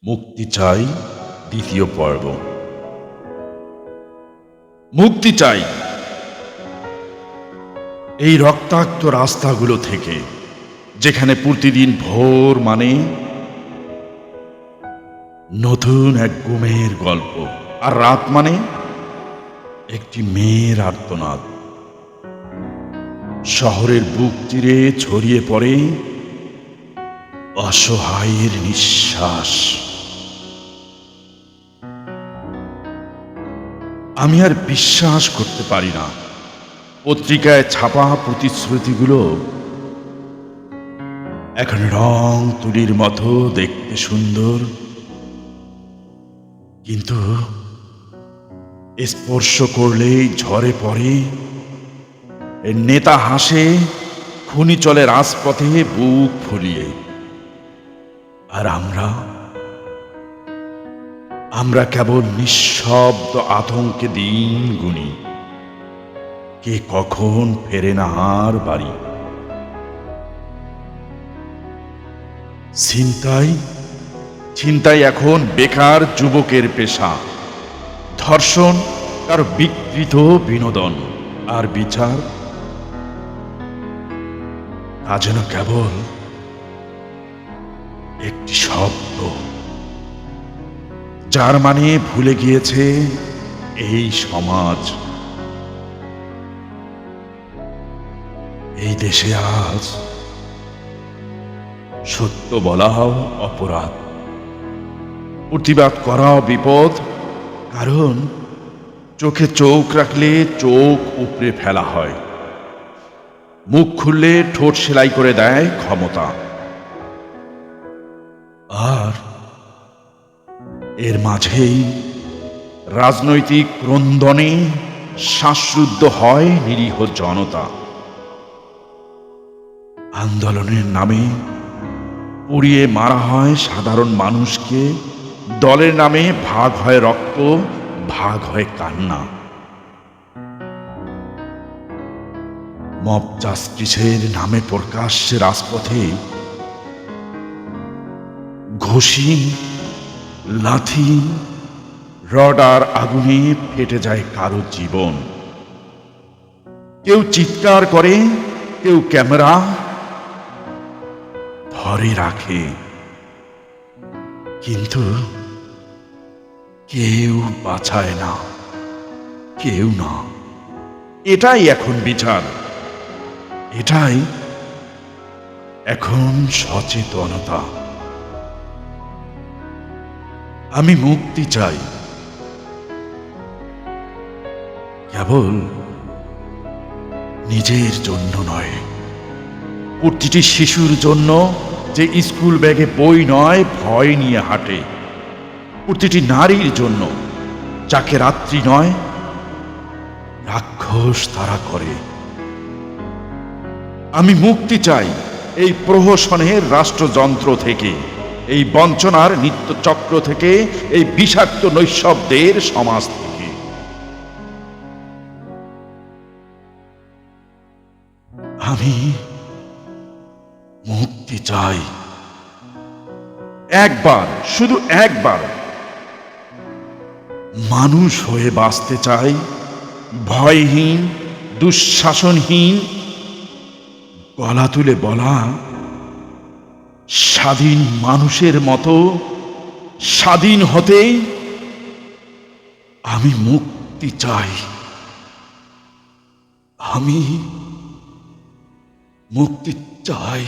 মুক্তি চাই দ্বিতীয় পর্ব। মুক্তি চাই এই রক্তাক্ত রাস্তাগুলো থেকে, যেখানে প্রতিদিন ভোর মানে নতুন এক গুমের গল্প, আর রাত মানে একটি মেয়ের আর্তনাদ। শহরের বুক চিরে ছড়িয়ে পড়ে অসহায়ের নিঃশ্বাস। আমি আর বিশ্বাস করতে পারি না, পত্রিকায় ছাপা প্রতিশ্রুতিগুলো এখন রং তুলির মতো দেখতে সুন্দর, কিন্তু স্পর্শ করলেই ঝরে পড়ে। নেতা হাসে, খুনি চলে রাজপথে বুক ফুলিয়ে, আর আমরা কেবল নিঃশব্দ আতঙ্কে দিন গুনি, কে কখন ফেরে না আর বাড়ি। ছিনতাই এখন বেকার যুবকের পেশা, ধর্ষণ তার বিকৃত বিনোদন, আর বিচার তা যেন কেবল একটি শব্দ, যার মানে ভুলে গিয়েছে এই সমাজ। এই দেশে আজ সত্য বলাও অপরাধ, প্রতিবাদ করাও বিপদ, কারণ চোখে চোখ রাখলে চোখ উপড়ে ফেলা হয়, মুখ খুললে ঠোঁট সেলাই করে দেয় ক্ষমতা। আর এর মাঝেই রাজনৈতিক ক্রন্দনে শ্বাসরুদ্ধ হয় নিরীহ জনতা। আন্দোলনের নামে পুড়িয়ে মারা হয় সাধারণ মানুষকে, দলের নামে ভাগ হয় রক্ত, ভাগ হয় কান্না। মব জাস্টিসের নামে প্রকাশ্যে রাজপথে ঘুষি, লাথি, রড আর আগুনে ফেটে যায় কারো জীবন। কেউ চিৎকার করে, কেউ ক্যামেরা ধরে রাখে, কিন্তু কেউ বাঁচায় না, কেউ না। এটাই এখন বিচার, এটাই এখন সচেতনতা। আমি মুক্তি চাই, কেবল নিজের জন্য নয়, প্রতিটি শিশুর জন্য যে স্কুল ব্যাগে বই নয় ভয় নিয়ে হাঁটে, প্রতিটি নারীর জন্য যাকে রাত্রি নয় রাক্ষস তারা করে। আমি মুক্তি চাই এই প্রহসনের রাষ্ট্রযন্ত্র থেকে, এই বঞ্চনার নিত্যচক্র থেকে, এই বিষাক্ত নৈঃশব্দের সমাজ থেকে। আমি মুক্তি চাই, একবার, শুধু একবার মানুষ হয়ে বাঁচতে চাই, ভয়হীন, দুঃশাসনহীন, গলা তুলে বলা স্বাধীন মানুষের মতো, স্বাধীন হতেই আমি মুক্তি চাই। আমি মুক্তি চাই।